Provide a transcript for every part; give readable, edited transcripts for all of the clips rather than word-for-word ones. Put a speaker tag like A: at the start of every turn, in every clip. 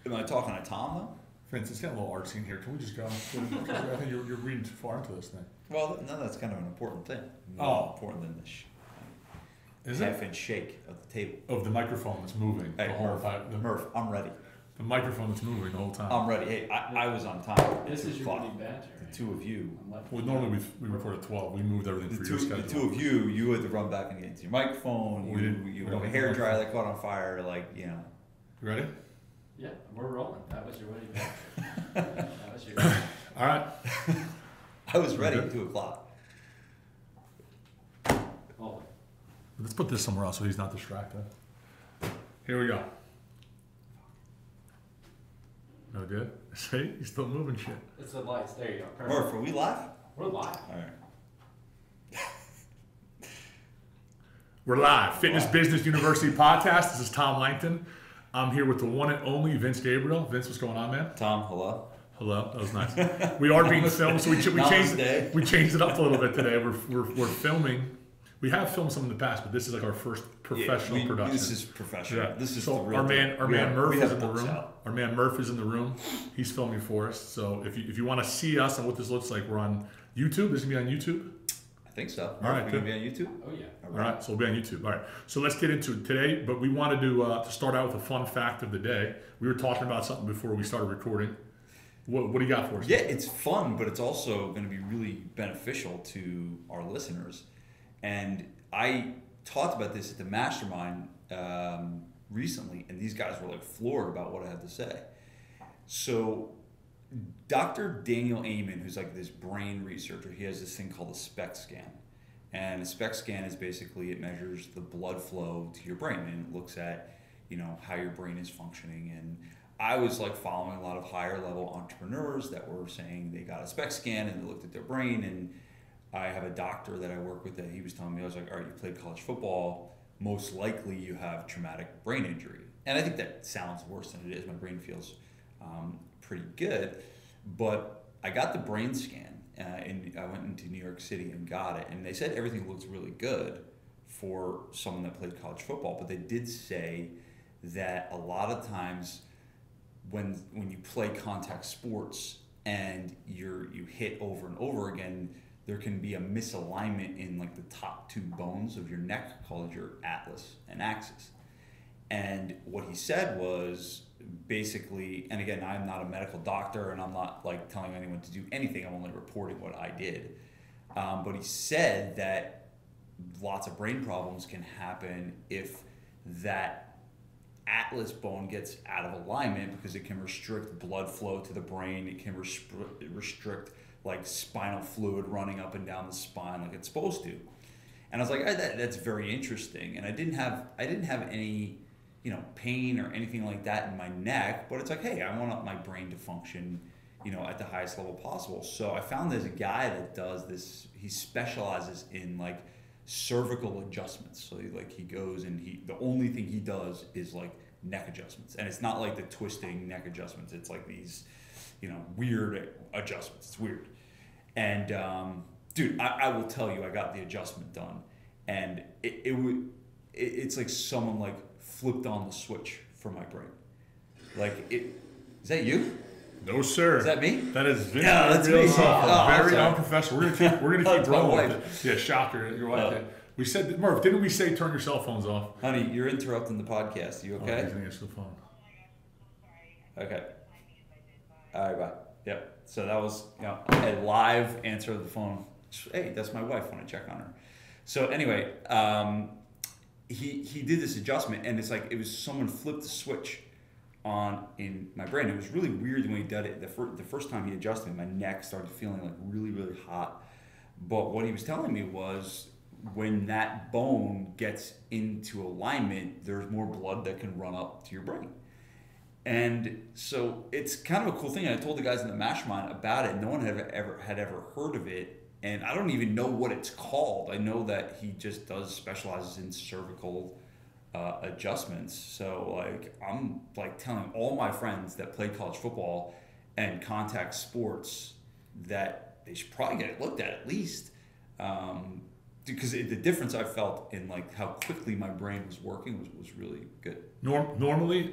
A: Am I talking to Tom though?
B: Vince, it's getting a little artsy in here. Can we just go? I think you're reading too far into this thing.
A: Well, no, that's kind of an important thing.
B: More
A: important than this
B: Is
A: half-inch shake of the table.
B: Of the microphone that's moving
A: Hey,
B: the whole
A: Murph,
B: time.
A: Murph, I'm ready.
B: The microphone that's moving the whole time.
A: I'm ready. Hey, I was on time.
C: This is your money banter.
A: The two of you.
B: Well, normally we record at 12. We moved everything for your schedule.
A: The two of you had to run back and get into your microphone. You have a hair dryer that caught on fire. Like, you know.
B: You ready?
C: Yeah, we're rolling. That was your money banter. That was your.
B: All right.
A: I was ready at 2 o'clock.
C: Oh.
B: Let's put this somewhere else so he's not distracted. Here we go. No good? See? He's still moving shit.
C: It's the lights. There you go. Perfect.
A: Murph, are we live?
C: We're live.
A: All right.
B: We're live. Fitness Business University podcast. This is Tom Langton. I'm here with the one and only Vince Gabriel. Vince, what's going on, man?
A: Tom, hello.
B: Hello. That was nice. We are being filmed, so we changed it up a little bit today. We're filming. We have filmed some in the past, but this is like our first professional production.
A: This is professional.
B: Yeah.
A: This is
B: so
A: the real
B: our man Murph is in the room.
A: Out.
B: Our man Murph is in the room. He's filming for us. So if you want to see us and what this looks like, we're on YouTube. This is gonna be on YouTube.
A: I think so.
B: All right,
A: we're gonna be on YouTube.
C: Oh yeah.
B: All right, so we'll be on YouTube. All right, so let's get into it today. But we wanted to start out with a fun fact of the day. We were talking about something before we started recording. What do you got for us?
A: Yeah, it's fun, but it's also going to be really beneficial to our listeners. And I talked about this at the mastermind recently, and these guys were like floored about what I had to say. So Dr. Daniel Amen, who's like this brain researcher, he has this thing called a SPECT scan. And a SPECT scan is basically, it measures the blood flow to your brain, and it looks at, you know, how your brain is functioning. And I was like following a lot of higher level entrepreneurs that were saying they got a SPECT scan and they looked at their brain. And I have a doctor that I work with that he was telling me, I was like, all right, you played college football, most likely you have traumatic brain injury. And I think that sounds worse than it is. My brain feels pretty good. But I got the brain scan and I went into New York City and got it. And they said everything looks really good for someone that played college football. But they did say that a lot of times when you play contact sports and you hit over and over again, there can be a misalignment in like the top two bones of your neck called your atlas and axis. And what he said was basically, and again, I'm not a medical doctor and I'm not like telling anyone to do anything, I'm only reporting what I did. But he said that lots of brain problems can happen if that atlas bone gets out of alignment, because it can restrict blood flow to the brain. It can restrict like spinal fluid running up and down the spine like it's supposed to. And I was like, that's very interesting. And I didn't have any, you know, pain or anything like that in my neck, but it's like, hey, I want my brain to function, you know, at the highest level possible. So I found there's a guy that does this. He specializes in like cervical adjustments. So he goes and the only thing he does is like neck adjustments. And it's not like the twisting neck adjustments. It's like these, you know, weird adjustments. It's weird. And dude, I will tell you, I got the adjustment done, and it's like someone like flipped on the switch for my brain. Like is that you?
B: No, sir.
A: Is that me?
B: That is Vince.
A: Yeah, that's me.
B: Very unprofessional. We're gonna keep rolling with it. Yeah, shocker. Your wife. We said, Murph, didn't we say turn your cell phones off?
A: Honey, you're interrupting the podcast. You okay?
B: He's gonna answer the phone.
A: Okay. All right, bye. Yep. So that was, you know, a live answer of the phone. Hey, that's my wife when I check on her. So anyway, he did this adjustment, and it's like it was someone flipped the switch on in my brain. It was really weird when he did it. The first time he adjusted, my neck started feeling like really, really hot. But what he was telling me was when that bone gets into alignment, there's more blood that can run up to your brain. And so it's kind of a cool thing. And I told the guys in the mastermind about it. No one had ever heard of it. And I don't even know what it's called. I know that he just specializes in cervical adjustments. So like I'm like telling all my friends that play college football and contact sports that they should probably get it looked at least. Dude, because the difference I felt in like how quickly my brain was working was really good.
B: Normally,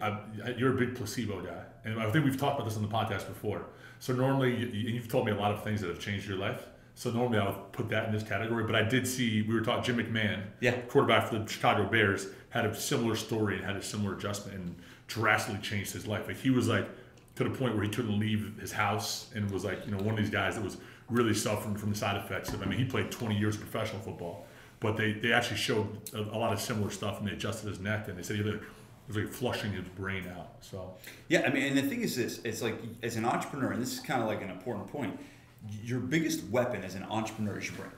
B: you're a big placebo guy, and I think we've talked about this on the podcast before. So normally, you've told me a lot of things that have changed your life. So normally I would put that in this category, but I did see, we were talking, Jim McMahon, quarterback for the Chicago Bears, had a similar story and had a similar adjustment and drastically changed his life. Like he was like to the point where he couldn't leave his house and was like, one of these guys that was really suffering from the side effects of, he played 20 years of professional football, but they actually showed a lot of similar stuff and they adjusted his neck and they said it was like flushing his brain out. So
A: yeah, and the thing is this, it's like as an entrepreneur, and this is kind of like an important point, your biggest weapon as an entrepreneur is your brain.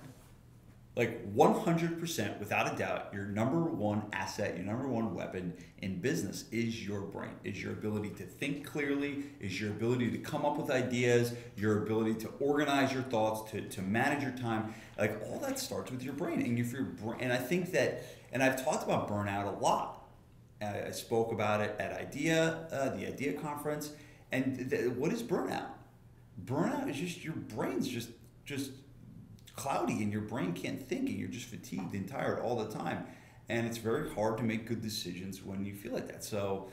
A: Like 100%, without a doubt, your number one asset, your number one weapon in business is your brain, is your ability to think clearly, is your ability to come up with ideas, your ability to organize your thoughts, to manage your time. Like all that starts with your brain. And if your brain, and I think that, and I've talked about burnout a lot. I spoke about it at the IDEA conference. And what is burnout? Burnout is just your brain's just cloudy and your brain can't think and you're just fatigued and tired all the time. And it's very hard to make good decisions when you feel like that. So,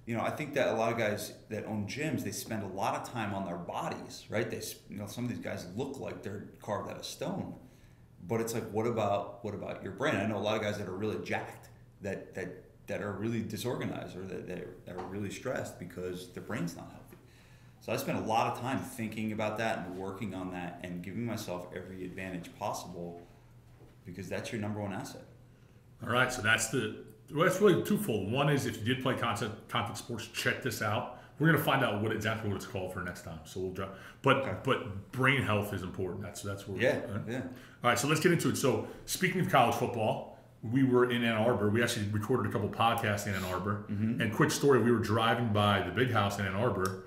A: I think that a lot of guys that own gyms, they spend a lot of time on their bodies, right? Some of these guys look like they're carved out of stone. But it's like, what about your brain? I know a lot of guys that are really jacked, that are really disorganized or that are really stressed because their brain's not healthy. So I spent a lot of time thinking about that and working on that and giving myself every advantage possible because that's your number one asset.
B: All right, so that's really twofold. One is if you did play content sports, check this out. We're going to find out exactly what it's called for next time. So we'll drop. But brain health is important. That's where
A: yeah.
B: All right, so let's get into it. So speaking of college football, we were in Ann Arbor. We actually recorded a couple podcasts in Ann Arbor. Mm-hmm. And quick story, we were driving by the big house in Ann Arbor.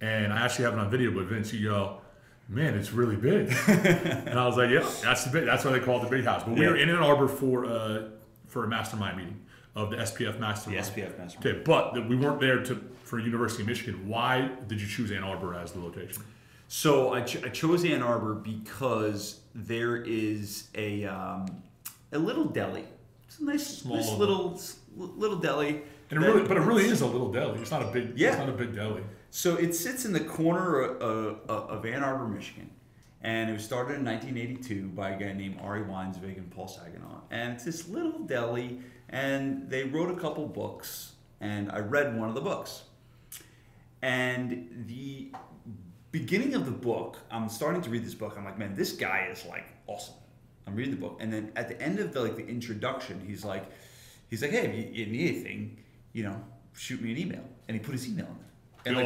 B: And I actually have it on video, but Vince, you go, man, it's really big. And I was like, yeah, that's why they call it the big house. But we were in Ann Arbor for a mastermind meeting of the SPF mastermind.
A: The SPF mastermind.
B: Okay, but we weren't there for University of Michigan. Why did you choose Ann Arbor as the location?
A: So I chose Ann Arbor because there is a little deli. It's a nice little deli.
B: And it really is a little deli. It's not a big. Yeah. It's not a big deli.
A: So it sits in the corner of Ann Arbor, Michigan, and it was started in 1982 by a guy named Ari Weinzweig and Paul Saginaw. And it's this little deli, and they wrote a couple books, and I read one of the books. And the beginning of the book, I'm starting to read this book. I'm like, man, this guy is like awesome. I'm reading the book, and then at the end of the introduction, he's like, hey, if you need anything, shoot me an email. And he put his email in there. And
B: the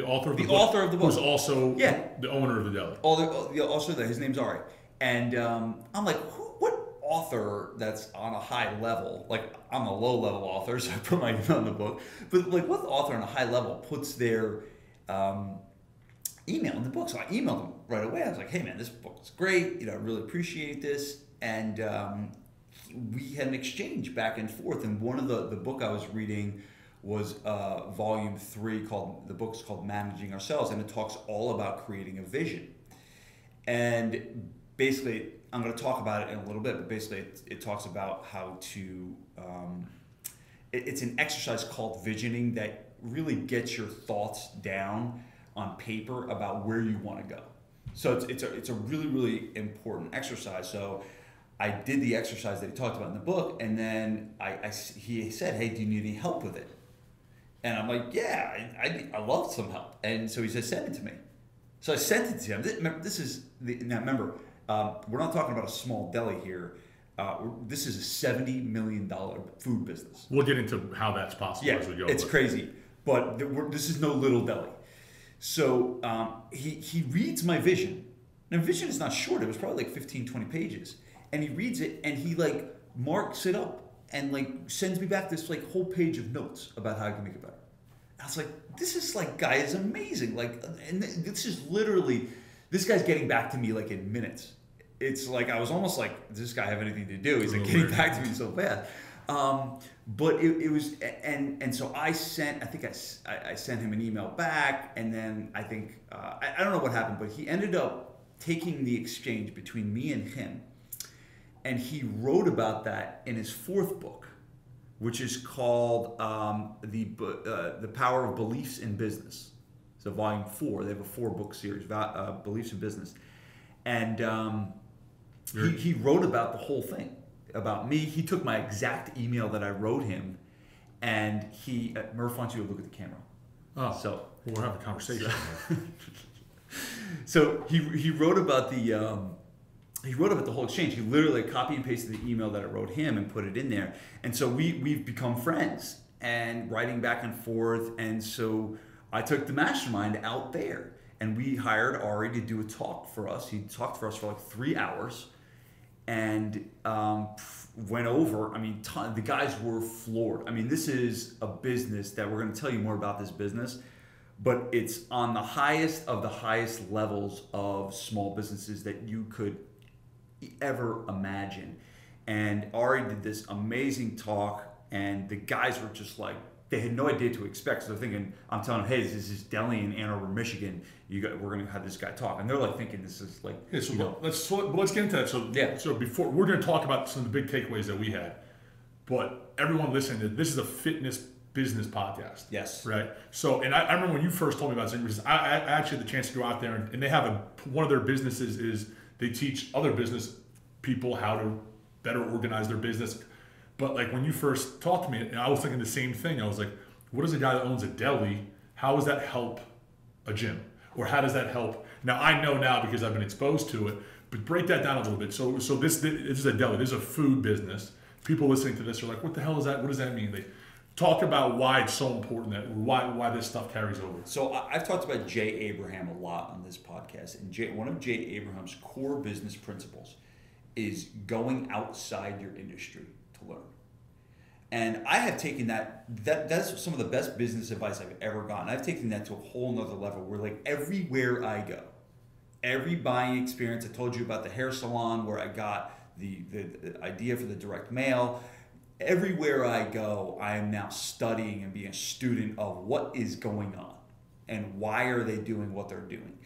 B: author of the book, who's also the owner of the deli.
A: Also, his name's Ari. And I'm like, what author that's on a high level? Like, I'm a low level author, so I put my name on the book. But like, what author on a high level puts their email in the book? So I emailed him right away. I was like, hey man, this book is great. I really appreciate this. And we had an exchange back and forth. And one of the book I was reading was volume 3 the book's called Managing Ourselves, and it talks all about creating a vision. And basically, I'm going to talk about it in a little bit, but basically it talks about how to, it's an exercise called visioning that really gets your thoughts down on paper about where you want to go. So it's a really, really important exercise. So I did the exercise that he talked about in the book, and then he said, hey, do you need any help with it? And I'm like, yeah, I love some help. And so he said, send it to me. So I sent it to him. Remember, we're not talking about a small deli here. This is a $70 million food business.
B: We'll get into how that's possible as we go.
A: It's crazy. But this is no little deli. So he reads my vision. Now, vision is not short. It was probably like 15, 20 pages. And he reads it, and he marks it up. And sends me back this whole page of notes about how I can make it better. I was like, this guy is amazing. And this is literally, this guy's getting back to me in minutes. It's like, I was almost like, does this guy have anything to do? He's getting back to me so fast. But it was, and so I sent him an email back, and then I think, I don't know what happened, but he ended up taking the exchange between me and him And he wrote about that in his 4th book, which is called The Power of Beliefs in Business. So volume 4, they have a 4-book series, Beliefs in Business. And he wrote about the whole thing, about me. He took my exact email that I wrote him, and Murph wants you to look at the camera.
B: Oh, so we'll have a conversation.
A: So he wrote about the whole exchange. He literally copied and pasted the email that I wrote him and put it in there. And so we've become friends and writing back and forth. And so I took the mastermind out there, and we hired Ari to do a talk for us. He talked for us for like 3 hours, and went over. I mean, the guys were floored. I mean, this is a business that we're going to tell you more about this business, but it's on the highest of the highest levels of small businesses that you could ever imagine. And Ari did this amazing talk, and the guys were just like, they had no idea to expect. So they're thinking, I'm telling them, hey, this is deli in Ann Arbor, Michigan. We're going to have this guy talk, and they're like thinking this is like.
B: Yeah, so let's get into that. So before we're going to talk about some of the big takeaways that we had, but everyone listening, this is a fitness business podcast.
A: Yes.
B: Right. So, and I remember when you first told me about Zingerman, I actually had the chance to go out there, and they have one of their businesses is they teach other business people how to better organize their business. But like when you first talked to me, and I was thinking the same thing. I was like, what does a guy that owns a deli, how does that help a gym? Or how does that help? Now I know now because I've been exposed to it, but break that down a little bit. So this is a deli, this is a food business. People listening to this are like, what the hell is that? What does that mean? They talk about why it's so important, that why this stuff carries over.
A: So I've talked about Jay Abraham a lot on this podcast, and one of Jay Abraham's core business principles is going outside your industry to learn. And I have taken that's some of the best business advice I've ever gotten. I've taken that to a whole nother level where like everywhere I go, every buying experience, I told you about the hair salon where I got the idea for the direct mail. Everywhere I go, I am now studying and being a student of what is going on and why are they doing what they're doing.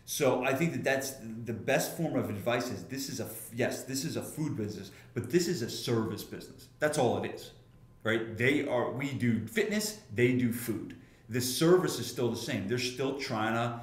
A: So I think that's the best form of advice is this is a food business, but this is a service business. That's all it is, right? We do fitness, they do food. The service is still the same. They're still trying to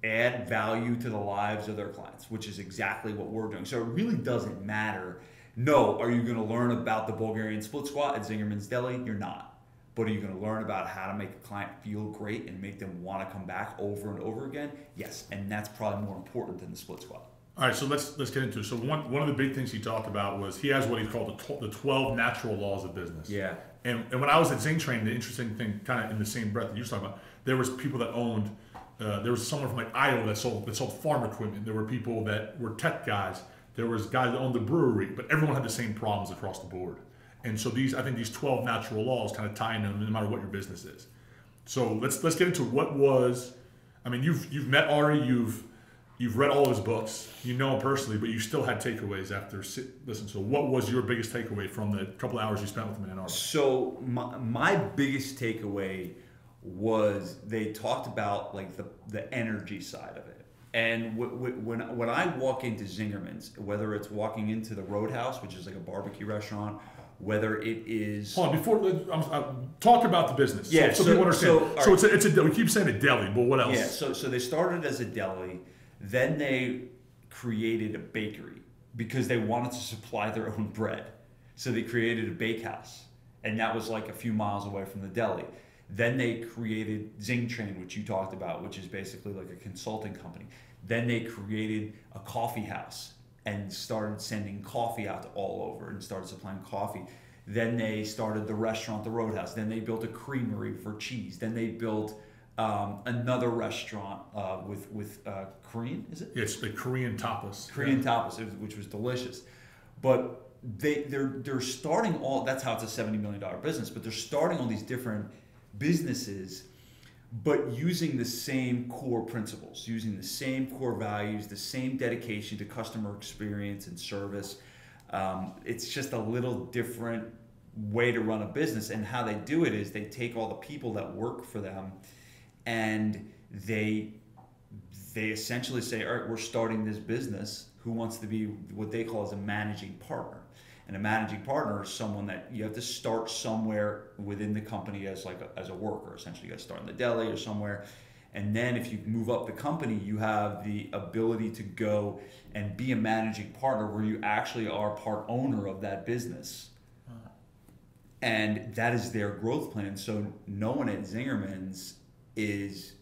A: add value to the lives of their clients, which is exactly what we're doing. So it really doesn't matter. No, are you going to learn about the Bulgarian split squat at Zingerman's Deli? You're not. But are you going to learn about how to make a client feel great and make them want to come back over and over again? Yes, and that's probably more important than the split squat.
B: All right, so let's get into it. So one of the big things he talked about was he has what he called the 12 natural laws of business.
A: Yeah.
B: And when I was at Zing Train, the interesting thing, kind of in the same breath that you were talking about, there was people that owned. There was someone from like Iowa that sold farm equipment. There were people that were tech guys. There was guys that owned the brewery, but everyone had the same problems across the board. And so I think these 12 natural laws kind of tie in no matter what your business is. So let's get into what was. I mean, you've met Ari, you've read all his books, you know him personally, but you still had takeaways after listen. So what was your biggest takeaway from the couple of hours you spent with him in Ann Arbor?
A: So my biggest takeaway was they talked about like the energy side of it. And when I walk into Zingerman's, whether it's walking into the Roadhouse, which is like a barbecue restaurant, whether it is...
B: Hold on, before talk about the business.
A: Yeah,
B: so people understand. It's a we keep saying a deli, but what else?
A: Yeah, so they started as a deli, then they created a bakery because they wanted to supply their own bread. So they created a bakehouse, and that was like a few miles away from the deli. Then they created Zing Train, which you talked about, which is basically like a consulting company. Then they created a coffee house and started sending coffee out to all over and started supplying coffee. Then they started the restaurant, the Roadhouse. Then they built a creamery for cheese. Then they built another restaurant with Korean, is it?
B: Yeah, it's the Korean tapas.
A: Tapas, which was delicious. But they're starting all, that's how it's a $70 million business, but they're starting all these different businesses, but using the same core principles, using the same core values, the same dedication to customer experience and service. It's just a little different way to run a business, and how they do it is they take all the people that work for them and they essentially say, all right, we're starting this business. who wants to be what they call as a managing partner. And a managing partner is someone that you have to start somewhere within the company as a worker. Essentially, you got to start in the deli or somewhere. And then if you move up the company, you have the ability to go and be a managing partner where you actually are part owner of that business. And that is their growth plan. So no one at Zingerman's is,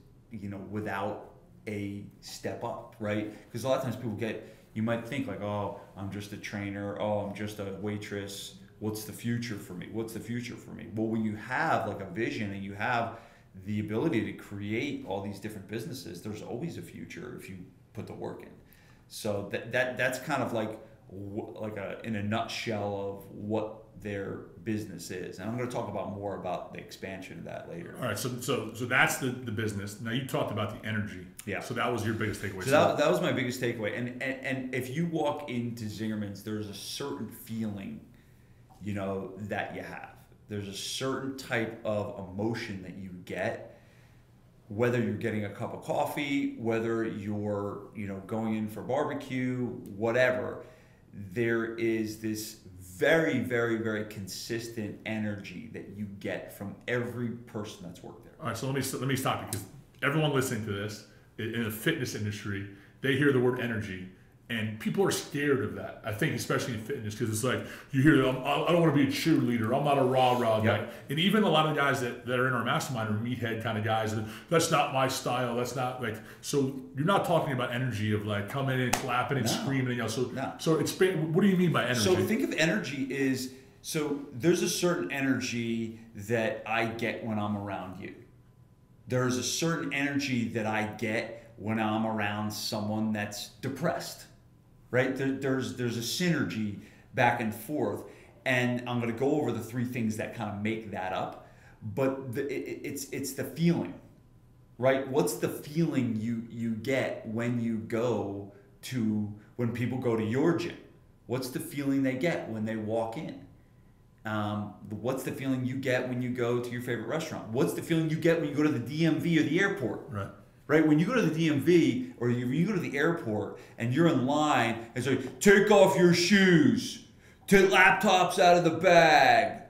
A: without a step up, right? Because a lot of times you might think like, oh, I'm just a trainer. Oh, I'm just a waitress. What's the future for me? What's the future for me? Well, when you have like a vision and you have the ability to create all these different businesses, there's always a future if you put the work in. So that's kind of like in a nutshell of what their business is. And I'm going to talk more about the expansion of that later.
B: All right, so that's the business. Now you talked about the energy.
A: Yeah.
B: So that was your biggest takeaway.
A: So that was my biggest takeaway. And if you walk into Zingerman's, there's a certain feeling, that you have. There's a certain type of emotion that you get, whether you're getting a cup of coffee, whether you're, going in for barbecue, whatever. There is this very, very, very consistent energy that you get from every person that's worked there.
B: All right, so let me stop you, because everyone listening to this in the fitness industry, they hear the word energy, and people are scared of that. I think especially in fitness, because it's like you hear, I don't want to be a cheerleader. I'm not a rah guy. And even a lot of guys that are in our mastermind are meathead kind of guys. And that's not my style. That's not like. So you're not talking about energy of like coming in, clapping and screaming. So it's. What do you mean by energy?
A: So think of energy is. So there's a certain energy that I get when I'm around you. There's a certain energy that I get when I'm around someone that's depressed. Right? There's a synergy back and forth, and I'm going to go over the three things that kind of make that up. But it's the feeling, right? What's the feeling you get when people go to your gym? What's the feeling they get when they walk in? What's the feeling you get when you go to your favorite restaurant? What's the feeling you get when you go to the DMV or the airport? Right, when you go to the DMV or you go to the airport and you're in line, it's like, take off your shoes, take laptops out of the bag.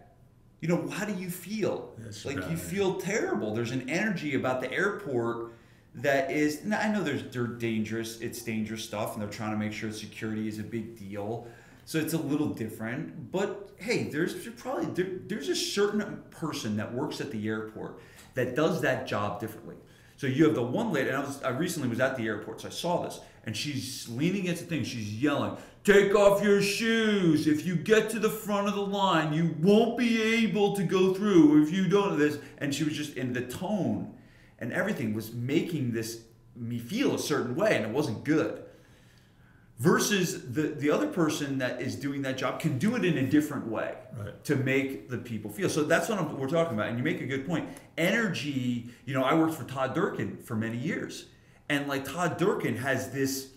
A: How do you feel? You feel terrible. There's an energy about the airport that is, I know they're dangerous. It's dangerous stuff, and they're trying to make sure security is a big deal. So it's a little different. But hey, there's a certain person that works at the airport that does that job differently. So you have the one lady, and I recently was at the airport, so I saw this, and she's leaning against the thing, she's yelling, take off your shoes. If you get to the front of the line, you won't be able to go through if you don't do this. And she was just, in the tone and everything was making me feel a certain way, and it wasn't good. Versus the other person that is doing that job can do it in a different way to make the people feel. So that's what we're talking about. And you make a good point. Energy, I worked for Todd Durkin for many years. And like Todd Durkin has this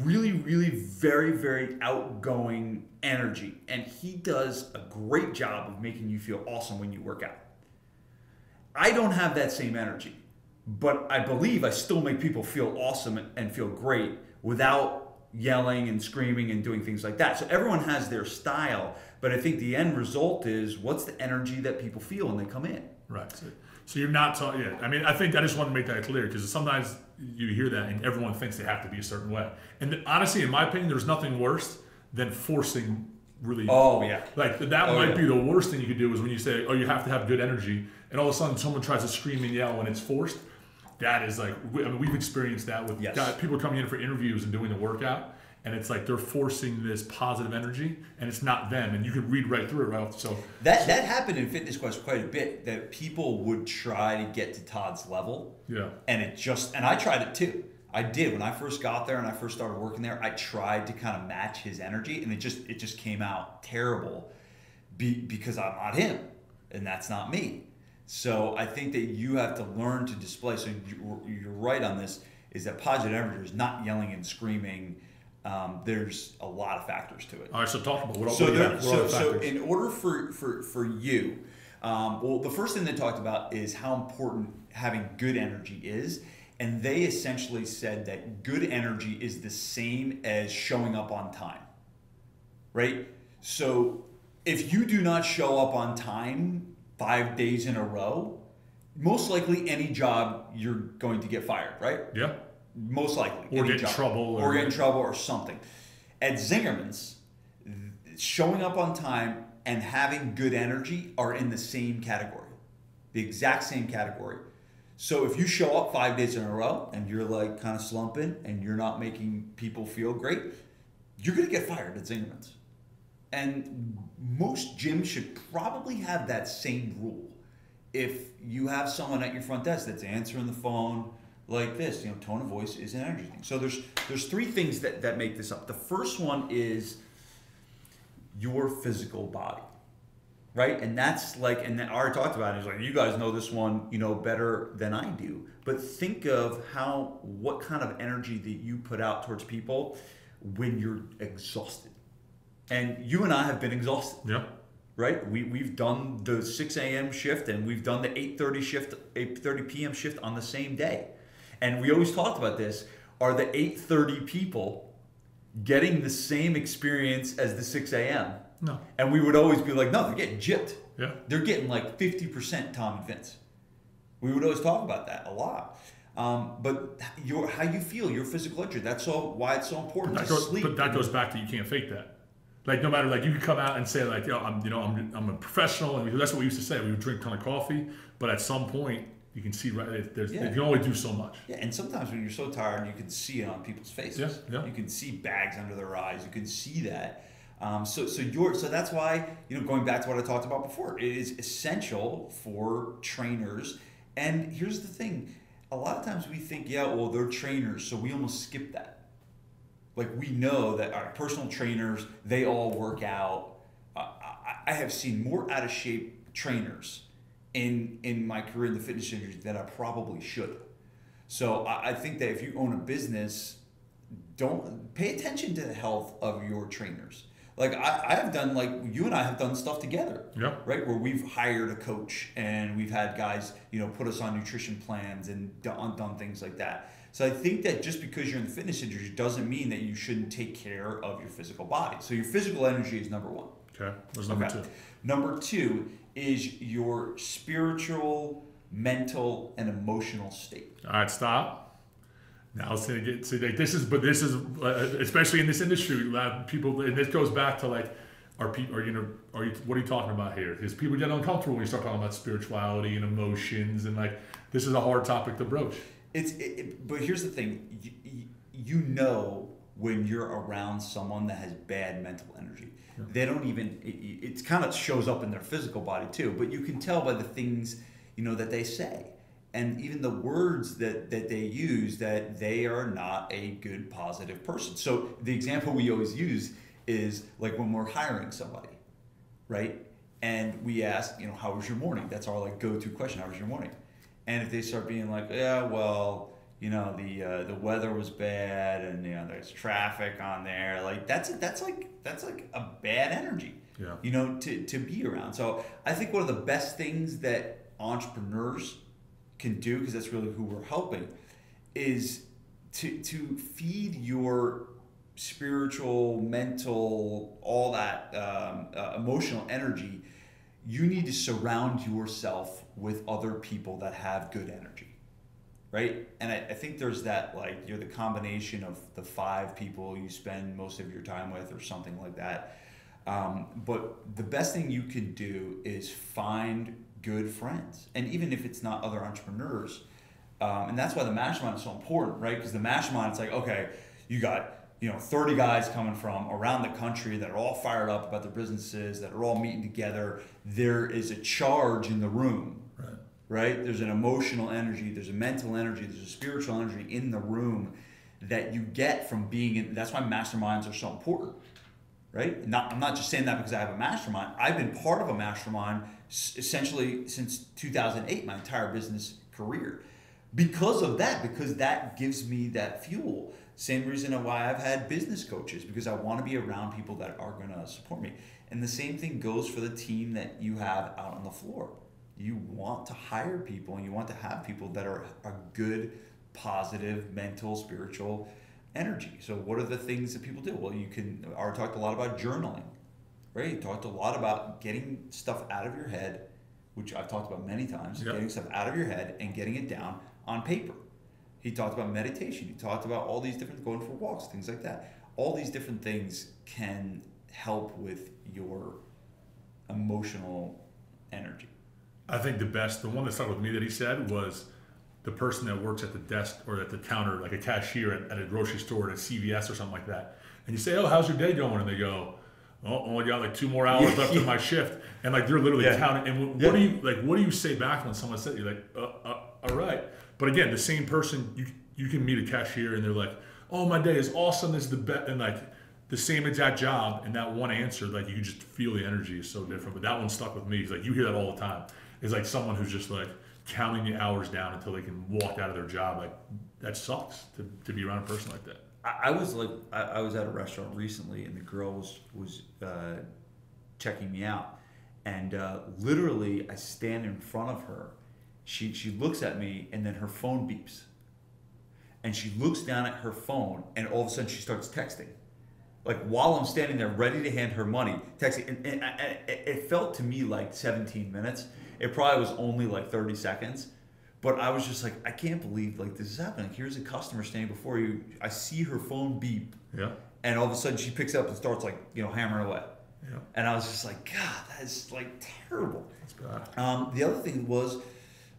A: really, really very, very outgoing energy. And he does a great job of making you feel awesome when you work out. I don't have that same energy. But I believe I still make people feel awesome and feel great without yelling and screaming and doing things like that. So everyone has their style, but I think the end result is what's the energy that people feel when they come in.
B: Right. So you're not talking. Yeah. I mean, I think I just want to make that clear, because sometimes you hear that and everyone thinks they have to be a certain way. And honestly, in my opinion, there's nothing worse than forcing really.
A: Oh yeah.
B: Like that might be the worst thing you could do, is when you say, oh, you have to have good energy, and all of a sudden someone tries to scream and yell when it's forced. That is like, we've experienced that with guys, people coming in for interviews and doing the workout, and it's like they're forcing this positive energy, and it's not them, and you can read right through it, right? So
A: that happened in Fitness Quest quite a bit, that people would try to get to Todd's level.
B: Yeah.
A: And I tried it too. I did. When I first got there and I first started working there, I tried to kind of match his energy, and it just came out terrible because I'm not him, and that's not me. So I think that you have to learn to display. So you're right on this, is that positive energy is not yelling and screaming. There's a lot of factors to it.
B: All right, so talk about what
A: so
B: are the factors?
A: So in order for you, well, the first thing they talked about is how important having good energy is. And they essentially said that good energy is the same as showing up on time, right? So if you do not show up on time 5 days in a row, most likely any job you're going to get fired, right?
B: Yeah.
A: Most likely.
B: Or get in trouble.
A: Or get in trouble or something. At Zingerman's, showing up on time and having good energy are in the same category. The exact same category. So if you show up 5 days in a row and you're like kind of slumping and you're not making people feel great, you're going to get fired at Zingerman's. And most gyms should probably have that same rule. If you have someone at your front desk that's answering the phone like this, tone of voice is an energy thing. So there's three things that make this up. The first one is your physical body, right? And that's like, and Ari talked about it. He's like, you guys know this one, better than I do. But think of what kind of energy that you put out towards people when you're exhausted. And you and I have been exhausted.
B: Yeah.
A: Right? We've done the 6 a.m. shift and we've done the 8:30 p.m. shift on the same day. And we always talked about this. Are the 8:30 people getting the same experience as the 6 a.m.?
B: No.
A: And we would always be like, no, they're getting gypped.
B: Yeah.
A: They're getting like 50% Tom and Vince. We would always talk about that a lot. But how you feel, your physical energy, that's why it's so important to sleep.
B: But that goes back to you can't fake that. Like no matter, like you can come out and say like, I'm a professional, and that's what we used to say. We would drink a ton of coffee, but at some point you can see you can only do so much.
A: Yeah, and sometimes when you're so tired, you can see it on people's faces.
B: Yeah.
A: You can see bags under their eyes. You can see that. So that's why going back to what I talked about before, it is essential for trainers. And here's the thing: a lot of times we think, they're trainers, so we almost skip that. Like we know that our personal trainers, they all work out. I have seen more out of shape trainers in my career in the fitness industry than I probably should. So I think that if you own a business, don't pay attention to the health of your trainers. Like I have done, like you and I have done stuff together, right? Where we've hired a coach and we've had guys, put us on nutrition plans and done things like that. So I think that just because you're in the fitness industry doesn't mean that you shouldn't take care of your physical body. So your physical energy is number one.
B: Okay. What's number two?
A: Number two is your spiritual, mental, and emotional state.
B: All right, stop. Now let's this is especially in this industry, people, and this goes back to like, what are you talking about here? Because people get uncomfortable when you start talking about spirituality and emotions, and like this is a hard topic to broach.
A: But here's the thing, when you're around someone that has bad mental energy, they don't even, it kind of shows up in their physical body too, but you can tell by the things, that they say. And even the words that they use, that they are not a good, positive person. So the example we always use is like when we're hiring somebody, right? And we ask, how was your morning? That's our like go-to question, how was your morning? And if they start being like, the weather was bad and there's traffic on there, like that's like a bad energy, to be around. So I think one of the best things that entrepreneurs can do, because that's really who we're helping, is to feed your spiritual, mental, all that emotional energy. You need to surround yourself with other people that have good energy, right? And I think there's that, like, you're the combination of the 5 people you spend most of your time with or something like that. But the best thing you can do is find good friends. And even if it's not other entrepreneurs, and that's why the mastermind is so important, right? Because the mastermind, it's like, okay, you got 30 guys coming from around the country that are all fired up about their businesses, that are all meeting together. There is a charge in the room, right? There's an emotional energy, there's a mental energy, there's a spiritual energy in the room that you get from being in. That's why masterminds are so important, right? I'm not just saying that because I have a mastermind. I've been part of a mastermind essentially since 2008, my entire business career. Because of that, because that gives me that fuel. Same reason why I've had business coaches, because I want to be around people that are going to support me. And the same thing goes for the team that you have out on the floor. You want to hire people and you want to have people that are good positive mental, spiritual energy. So what are the things that people do? Well, Ari talked a lot about journaling, right? He talked a lot about getting stuff out of your head, which I've talked about many times, getting stuff out of your head and getting it down on paper. He talked about meditation. He talked about all these different, going for walks, things like that. All these different things can help with your emotional energy.
B: I think the one that stuck with me that he said was the person that works at the desk or at the counter, like a cashier at a grocery store at a CVS or something like that. And you say, oh, how's your day going? And they go, oh, only got like 2 more hours left in my shift. And like they're literally counting. And what do you say back when someone said, you're like, all right. But again, the same person, you can meet a cashier and they're like, oh, my day is awesome. This is the best. And like the same exact job and that one answer, like you just feel the energy is so different. But that one stuck with me. It's like you hear that all the time. It's like someone who's just like counting the hours down until they can walk out of their job. Like that sucks to be around a person like that.
A: I was at a restaurant recently and the girl was checking me out, and literally I stand in front of her. She looks at me and then her phone beeps, and she looks down at her phone and all of a sudden she starts texting, like while I'm standing there ready to hand her money, texting, and it felt to me like 17 minutes. It probably was only like 30 seconds. But I was just like, I can't believe like this is happening. Here's a customer standing before you. I see her phone beep. Yeah. And all of a sudden she picks it up and starts like, hammering away. Yeah. And I was just like, God, that's like terrible. That's bad. The other thing was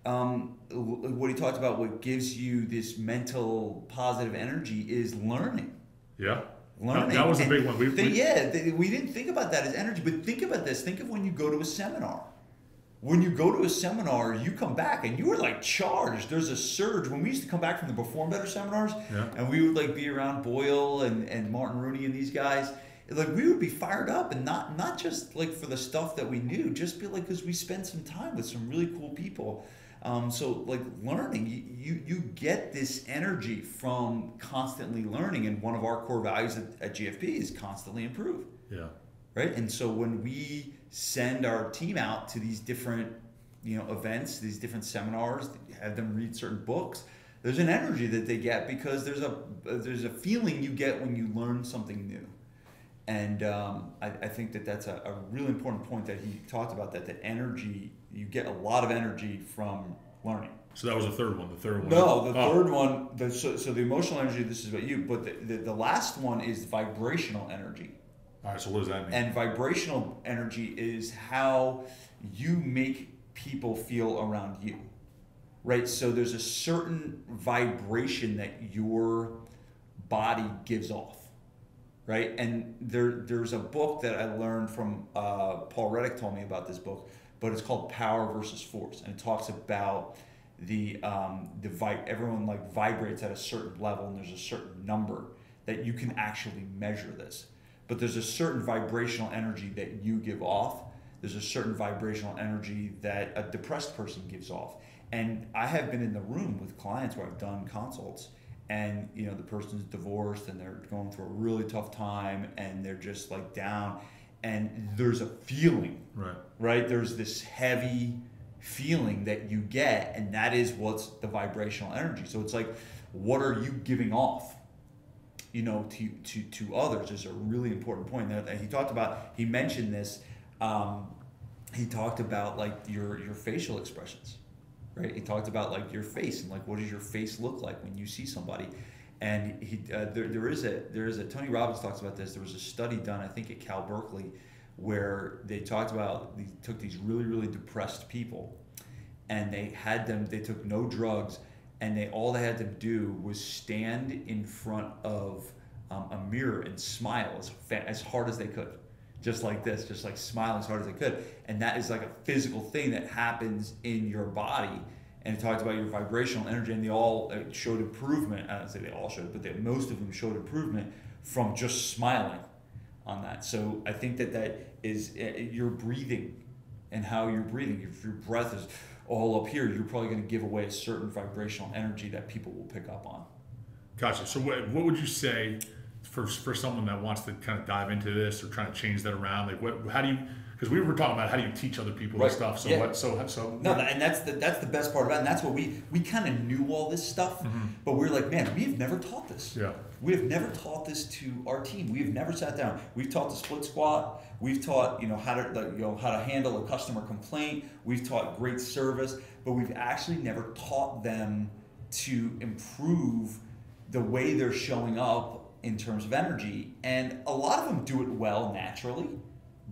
A: what he talked about, what gives you this mental positive energy is learning.
B: Yeah.
A: Learning.
B: That was a big one. We
A: didn't think about that as energy, but think about this. Think of when you go to a seminar. When you go to a seminar, you come back and you were like charged. There's a surge. When we used to come back from the Perform Better seminars, and we would like be around Boyle and Martin Rooney and these guys, like we would be fired up, and not just like for the stuff that we knew, just be like because we spent some time with some really cool people. So like learning, you get this energy from constantly learning, and one of our core values at GFP is constantly improve. Yeah. Right. And so when we send our team out to these different, events, these different seminars, have them read certain books, there's an energy that they get because there's a feeling you get when you learn something new. And I think that's a really important point that he talked about, that energy, you get a lot of energy from learning.
B: So that was the third one.
A: No, third one, so the emotional energy, this is about you, but the last one is vibrational energy.
B: All right, so what does that mean?
A: And vibrational energy is how you make people feel around you, right? So there's a certain vibration that your body gives off, right? And there's a book that I learned from, Paul Reddick told me about this book, but it's called Power versus Force. And it talks about everyone like vibrates at a certain level, and there's a certain number that you can actually measure this. But there's a certain vibrational energy that you give off. There's a certain vibrational energy that a depressed person gives off. And I have been in the room with clients where I've done consults, and the person's divorced and they're going through a really tough time and they're just like down, and there's a feeling, right? There's this heavy feeling that you get, and that is what's the vibrational energy. So it's like, what are you giving off? To others is a really important point. And he mentioned this, he talked about like your facial expressions, right? He talked about like your face and like, what does your face look like when you see somebody? And there is a Tony Robbins talks about this. There was a study done, I think at Cal Berkeley, where they talked about, they took these really, really depressed people and they took no drugs, and all they had to do was stand in front of a mirror and smile as hard as they could, just like this, just like smile as hard as they could. And that is like a physical thing that happens in your body. And it talked about your vibrational energy, and they all showed improvement. I don't say they all showed, but most of them showed improvement from just smiling on that. So I think that is your breathing and how you're breathing. If your breath is all up here, you're probably going to give away a certain vibrational energy that people will pick up on.
B: Gotcha. So what would you say for someone that wants to kind of dive into this or trying to change that around? Like because we were talking about how do you teach other people
A: Right.
B: this stuff. So
A: Yeah.
B: so
A: And that's the best part about it. And that's what we kind of knew all this stuff, but we were like, man, we have never taught this.
B: Yeah.
A: We have never taught this to our team. We have never sat down. We've taught the split squat. We've taught how to handle a customer complaint. We've taught great service, but we've actually never taught them to improve the way they're showing up in terms of energy. And a lot of them do it well naturally,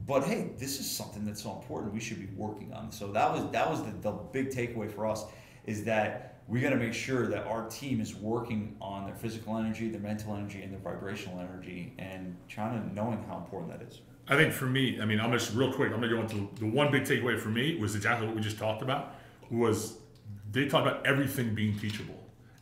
A: but hey, this is something that's so important. We should be working on. So that was the big takeaway for us, is that we got to make sure that our team is working on their physical energy, their mental energy, and their vibrational energy, and knowing how important that is.
B: I think for me, I mean, I'm just real quick. I'm gonna go into the one big takeaway for me was exactly what we just talked about. Was they talked about everything being teachable,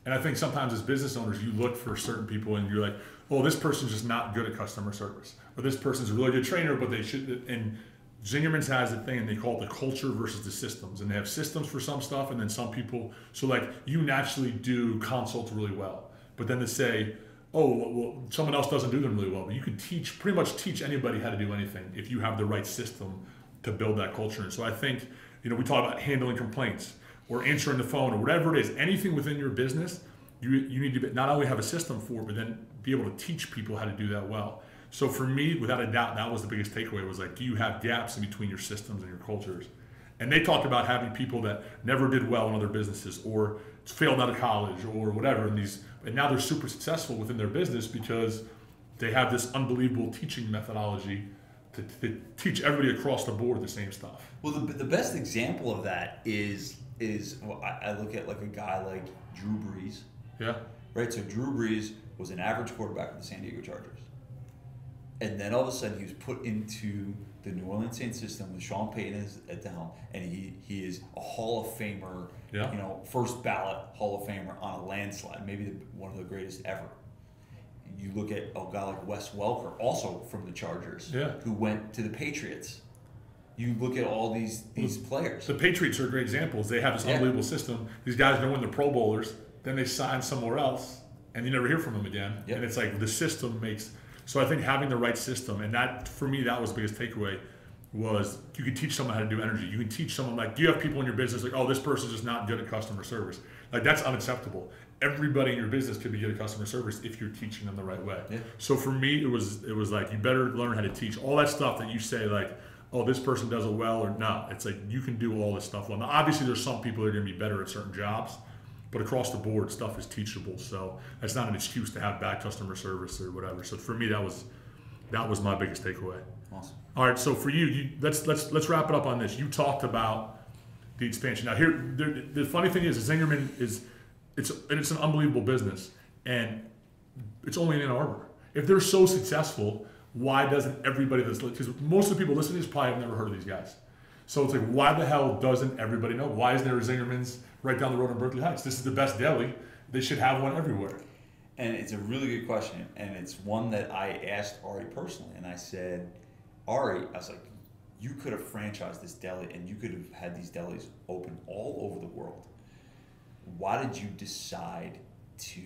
B: and I think sometimes as business owners, you look for certain people and you're like, oh, this person's just not good at customer service, or this person's a really good trainer, but they should. And Zingerman's has a thing, and they call it the culture versus the systems, and they have systems for some stuff, and then some people. So like you naturally do consults really well, but then they say, oh, well, someone else doesn't do them really well. But you could pretty much teach anybody how to do anything if you have the right system to build that culture. And so I think, we talk about handling complaints or answering the phone or whatever it is, anything within your business, you need to not only have a system for, but then be able to teach people how to do that well. So for me, without a doubt, that was the biggest takeaway, was like, do you have gaps in between your systems and your cultures? And they talked about having people that never did well in other businesses or failed out of college or whatever, and now they're super successful within their business because they have this unbelievable teaching methodology to teach everybody across the board the same stuff.
A: Well, the best example of that is I look at like a guy like Drew Brees.
B: Yeah.
A: Right. So Drew Brees was an average quarterback of the San Diego Chargers, and then all of a sudden he was put into the New Orleans Saints system with Sean Payton at the helm, and he is a Hall of Famer.
B: Yeah.
A: First ballot Hall of Famer on a landslide, maybe one of the greatest ever. You look at a guy like Wes Welker, also from the Chargers, who went to the Patriots. You look at all these players.
B: The Patriots are great examples. They have this unbelievable system. These guys go win the Pro Bowlers, then they sign somewhere else, and you never hear from them again. Yep. And it's like the system makes. So I think having the right system, and that for me, that was the biggest takeaway, was you can teach someone how to do energy. You can teach someone, like, do you have people in your business like, oh, this person's just not good at customer service? Like, that's unacceptable. Everybody in your business could be good at customer service if you're teaching them the right way. Yeah. So for me, it was like, you better learn how to teach all that stuff that you say, like, oh, this person does it well, or no. It's like, you can do all this stuff well. Now, obviously, there's some people that are going to be better at certain jobs, but across the board, stuff is teachable. So that's not an excuse to have bad customer service or whatever. So for me, that was my biggest takeaway.
A: Awesome.
B: All right, so for you, let's wrap it up on this. You talked about the expansion. Now here, the funny thing is, Zingerman it's an unbelievable business, and it's only in Ann Arbor. If they're so successful, why doesn't everybody because most of the people listening to this probably have never heard of these guys. So it's like, why the hell doesn't everybody know? Why isn't there a Zingerman's right down the road in Berkeley Heights? This is the best deli. They should have one everywhere.
A: And it's a really good question, and it's one that I asked Ari personally, and I said, Ari, I was like, you could have franchised this deli, and you could have had these delis open all over the world. Why did you decide to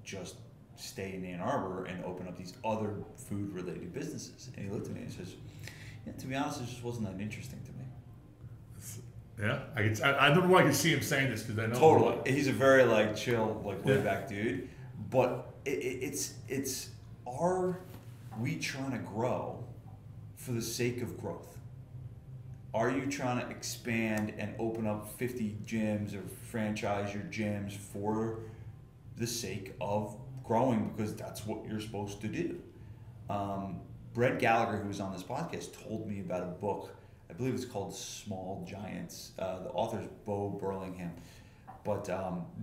A: just stay in Ann Arbor and open up these other food-related businesses? And he looked at me and he says, to be honest, it just wasn't that interesting to me.
B: Yeah, I don't know why I can see him saying this, because I know.
A: Totally. He's a very chill, laid-back dude. But it's are we trying to grow for the sake of growth? Are you trying to expand and open up 50 gyms or franchise your gyms for the sake of growing because that's what you're supposed to do? Brett Gallagher, who was on this podcast, told me about a book. I believe it's called Small Giants. The author's Bo Burlingham. But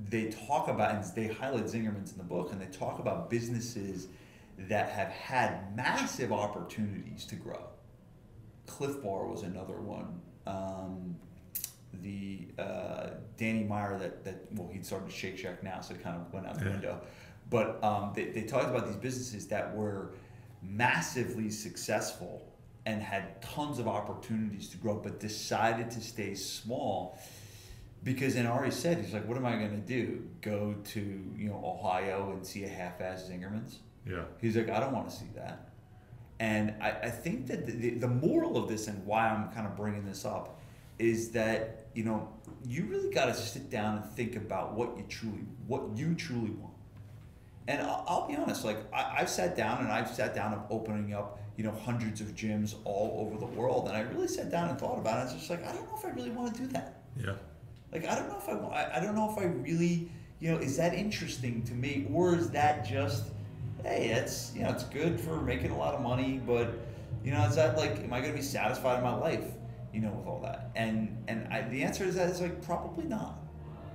A: they talk about, and they highlight Zingerman's in the book, and they talk about businesses that have had massive opportunities to grow. Cliff Bar was another one. Danny Meyer, he'd started Shake Shack now, so it kind of went out the window. But they talked about these businesses that were massively successful and had tons of opportunities to grow, but decided to stay small. Because, and Ari said, he's like, what am I going to do? Go to Ohio and see a half-assed Zingerman's?
B: Yeah.
A: He's like, I don't want to see that. And I think that the moral of this and why I'm kind of bringing this up is that, you know, you really got to sit down and think about what you truly want. And I'll be honest, like I've sat down of opening up, you know, hundreds of gyms all over the world, and I really sat down and thought about it. It's just like, I don't know if I really want to do that.
B: Yeah.
A: Like I don't know if I really, you know, is that interesting to me, or is that just, hey, it's, you know, it's good for making a lot of money, but, you know, is that like, am I going to be satisfied in my life, you know, with all that? And the answer is that is like probably not.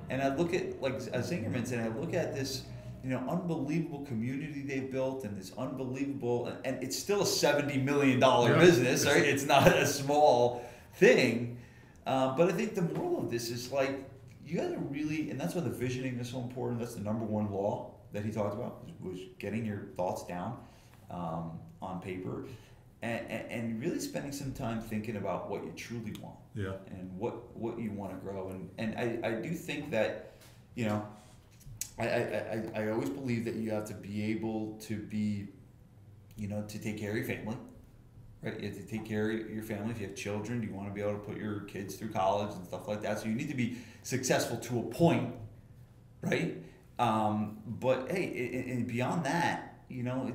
A: And I look at like Zingerman's, and I look at this, you know, unbelievable community they've built, and this unbelievable, and it's still a $70 million business, right? It's not a small thing. But I think the moral of this is like, you got to really, and that's why the visioning is so important. That's the number one law that he talked about, was getting your thoughts down on paper, and really spending some time thinking about what you truly want, and what you want to grow. And I do think that, you know, I always believe that you have to be able to be, you know, to take care of your family, right? You have to take care of your family. If you have children, you want to be able to put your kids through college and stuff like that. So you need to be successful to a point, right? But hey, and beyond that, you know,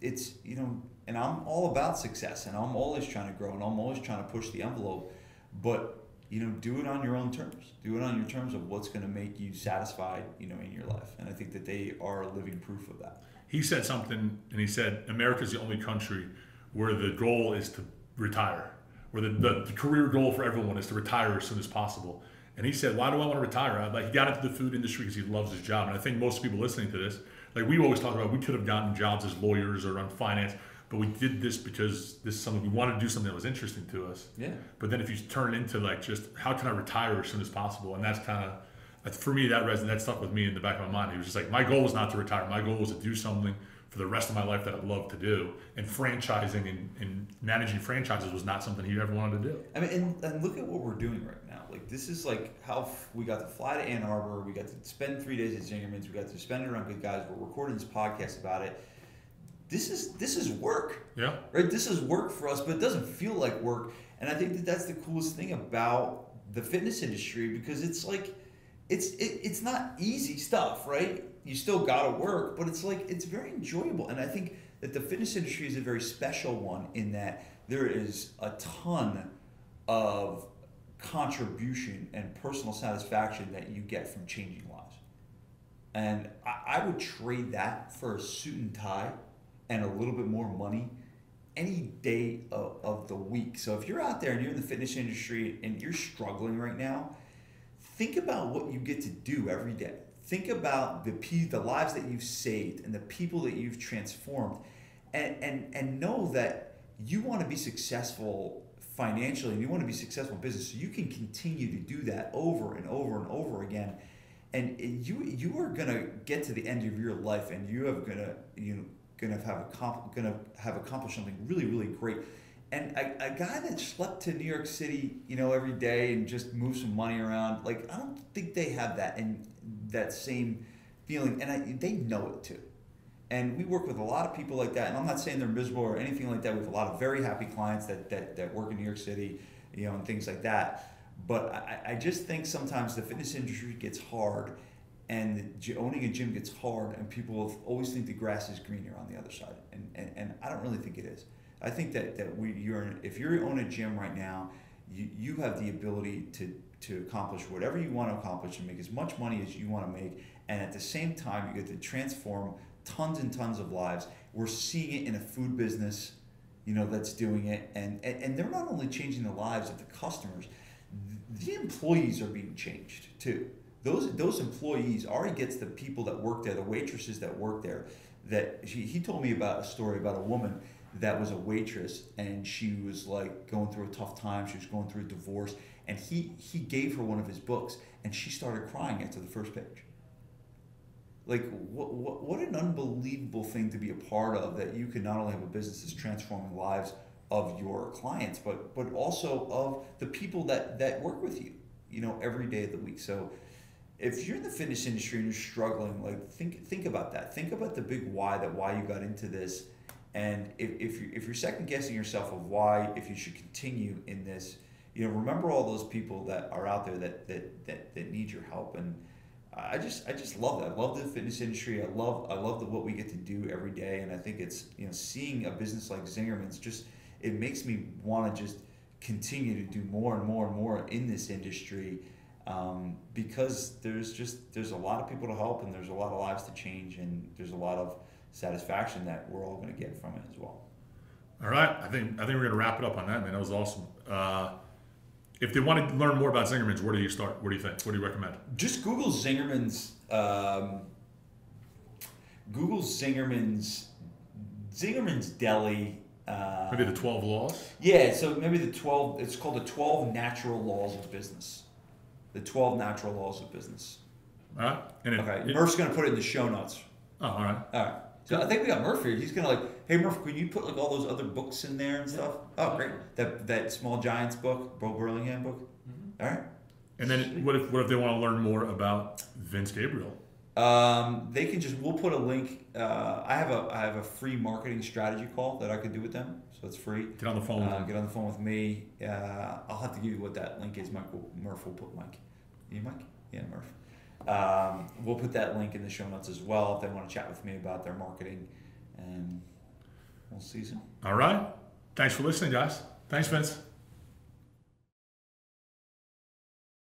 A: it's you know, and I'm all about success, and I'm always trying to grow, and I'm always trying to push the envelope, but, you know, do it on your own terms. Do it on your terms of what's going to make you satisfied, you know, in your life. And I think that they are living proof of that.
B: He said something, and he said, America's the only country where the goal is to retire, where the career goal for everyone is to retire as soon as possible. And he said, why do I want to retire? Like, he got into the food industry because he loves his job. And I think most people listening to this, like we always talk about, we could have gotten jobs as lawyers or on finance, but we did this because this is something we wanted to do, something that was interesting to us.
A: Yeah.
B: But then if you turn it into like, just how can I retire as soon as possible? And that's kind of, for me, that stuck with me in the back of my mind. He was just like, my goal was not to retire. My goal was to do something for the rest of my life that I'd love to do. And franchising and managing franchises was not something he ever wanted to do.
A: I mean, and look at what we're doing right now. Like, this is like how we got to fly to Ann Arbor. We got to spend 3 days at Zingerman's. We got to spend it around good guys. We're recording this podcast about it. This is work.
B: Yeah.
A: Right? This is work for us, but it doesn't feel like work. And I think that that's the coolest thing about the fitness industry, because it's like, it's not easy stuff, right? You still gotta work, but it's like, it's very enjoyable. And I think that the fitness industry is a very special one in that there is a ton of contribution and personal satisfaction that you get from changing lives. And I would trade that for a suit and tie and a little bit more money any day of the week. So if you're out there and you're in the fitness industry and you're struggling right now, think about what you get to do every day. Think about the lives that you've saved and the people that you've transformed, and know that you want to be successful financially and you want to be successful in business, so you can continue to do that over and over and over again. And you are gonna get to the end of your life, and you have gonna have accomplished something really, really great. And a guy that slept to New York City, you know, every day and just moved some money around, like, I don't think they have that and that same feeling, and they know it too. And we work with a lot of people like that, and I'm not saying they're miserable or anything like that. We have a lot of very happy clients that work in New York City, you know, and things like that. But I just think sometimes the fitness industry gets hard, and owning a gym gets hard, and people always think the grass is greener on the other side, and I don't really think it is. I think that if you own a gym right now, you have the ability to accomplish whatever you want to accomplish and make as much money as you want to make, and at the same time you get to transform tons and tons of lives. We're seeing it in a food business, you know, that's doing it, and they're not only changing the lives of the customers, the employees are being changed too. Those employees, Ari gets the people that work there, the waitresses that work there. That he told me about a story about a woman that was a waitress, and she was like going through a tough time. She was going through a divorce, and he gave her one of his books, and she started crying after the first page. Like, what an unbelievable thing to be a part of, that you can not only have a business that's transforming lives of your clients, but also of the people that work with you, you know, every day of the week. So if you're in the fitness industry and you're struggling, like, think about that. Think about the big why you got into this, And if you're second guessing yourself of why, if you should continue in this, remember all those people that are out there that need your help. And I just love that. I love the fitness industry. I love what we get to do every day. And I think it's, seeing a business like Zingerman's it makes me want to just continue to do more and more and more in this industry, because there's a lot of people to help, and there's a lot of lives to change, and there's a lot of satisfaction that we're all going to get from it as well.
B: All right, I think we're going to wrap it up on that, man. That was awesome. If they want to learn more about Zingerman's, where do you start? What do you think? What do you recommend?
A: Just Google Zingerman's. Zingerman's Deli.
B: Maybe the 12 laws?
A: Yeah, so maybe it's called the 12 Natural Laws of Business. The 12 Natural Laws of Business.
B: All right.
A: Okay, Murph's going to put it in the show notes.
B: Oh, all right.
A: All right. So I think we got Murph here. He's going to hey Murph, can you put all those other books in there and stuff? Oh, great. That Small Giants book, Bo Burlingham book. Mm-hmm. All right.
B: And then what if they want to learn more about Vince Gabriel?
A: They can we'll put a link. I have a free marketing strategy call that I could do with them, so it's free.
B: Get on the phone with them.
A: Get on the phone with me. I'll have to give you what that link is. Murph will put Mike. You Mike? Yeah, Murph. We'll put that link in the show notes as well if they want to chat with me about their marketing, and we'll see you soon.
B: All right. Thanks for listening, guys. Thanks, Vince.